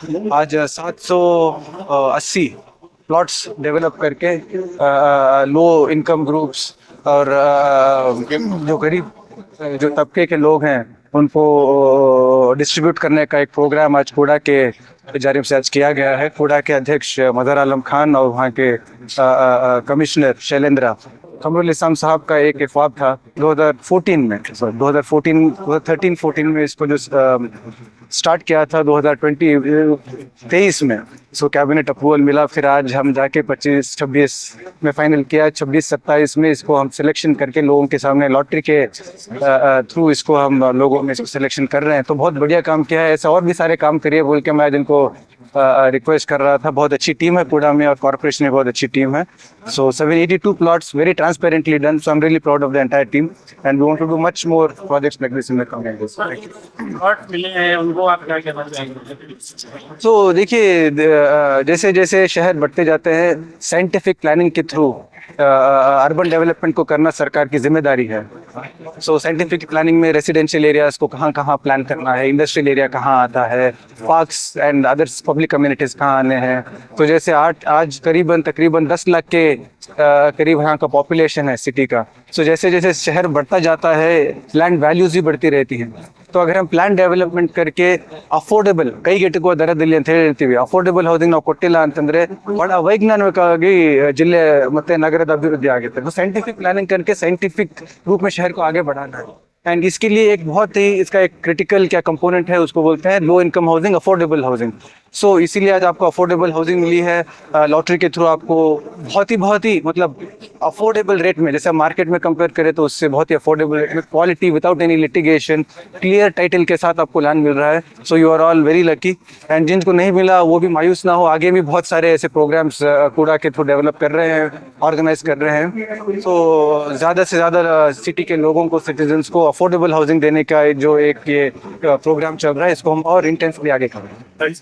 आज 780 plots develop करके low income groups और जो गरीब जो तबके के लोग हैं उनको डिस्ट्रीब्यूट करने का एक प्रोग्राम आज कूड़ा के जारिम से आज किया गया है। कूड़ा के अध्यक्ष मज़हर आलम खान और वहाँ के कमिश्नर शैलेंद्रा कमरुल इस्लाम साहब का एक ख्वाब था 2014 में, 2013-14 में इसको जो स्टार्ट किया था 2023 में इसको कैबिनेट अप्रूवल मिला। फिर आज हम जाके 25-26 में फाइनल किया, 26-27 में इसको हम सिलेक्शन करके लोगों के सामने लॉटरी के थ्रू इसको हम लोगों में इसको सिलेक्शन कर रहे हैं। तो बहुत बढ़िया काम किया है, ऐसा और भी सारे काम करिए बोल के मैं जिनको रिक्वेस्ट कर रहा था। बहुत अच्छी टीम है कूड़ा में और कॉर्पोरेशन में बहुत अच्छी टीम है। So 782 plots very transparently done, so I am really proud of the entire team and we want to do much more projects like this in the coming days. Plot मिले हैं उनको आप क्या कहना चाहेंगे? तो देखिए, जैसे जैसे शहर बढ़ते जाते हैं साइंटिफिक प्लानिंग के थ्रू अर्बन डेवलपमेंट को करना सरकार की जिम्मेदारी है। सो साइंटिफिक प्लानिंग में रेसिडेंशियल एरियाज को कहाँ कहाँ प्लान करना है, इंडस्ट्रियल एरिया कहाँ आता है, parks and others public communities कहाँ आने हैं। तो जैसे आज तकरीबन 10 लाख के करीब यहाँ का पॉपुलेशन है सिटी का। सो जैसे जैसे शहर बढ़ता जाता है लैंड वैल्यूज भी बढ़ती रहती हैं। तो अगर हम प्लान डेवलपमेंट करके अफोर्डेबल ಕೈ ಗೆಟುಕುವ ದರದಲ್ಲಿ ಅಂತ ಹೇಳ್ತೀವಿ, ಅಫೋರ್ಡೆಬಲ್ ಹೌಸಿಂಗ್ ನಾವು ಕೊಟ್ಟಿಲ್ಲ ಅಂತಂದ್ರೆ ಬಹಳ वैज्ञानिकವಾಗಿ जिले ಮತ್ತೆ ನಗರದ अभिवृद्धि आगे तो साइंटिफिक प्लानिंग करके साइंटिफिक रूप में शहर को आगे बढ़ाना है। एंड इसके लिए एक बहुत ही इसका एक क्रिटिकल क्या कंपोनेंट है उसको बोलते हैं low income housing, affordable housing. So इसीलिए आज आपको अफोर्डेबल हाउसिंग मिली है लॉटरी के थ्रू। आपको बहुत ही मतलब अफोर्डेबल रेट में, जैसे मार्केट में कंपेयर करें तो उससे बहुत ही अफोर्डेबल रेट में, quality without any litigation, clear title के साथ आपको लैंड मिल रहा है। So you are all very lucky. And जिनको नहीं मिला वो भी मायूस ना हो, आगे भी बहुत सारे ऐसे प्रोग्राम्स कूड़ा के थ्रू डेवलप कर रहे हैं, ऑर्गेनाइज कर रहे हैं। तो ज़्यादा से ज़्यादा सिटी के लोगों को, सिटीजन्स को अफोर्डेबल हाउसिंग देने का जो एक ये प्रोग्राम चल रहा है इसको हम और इंटेंसली आगे करें।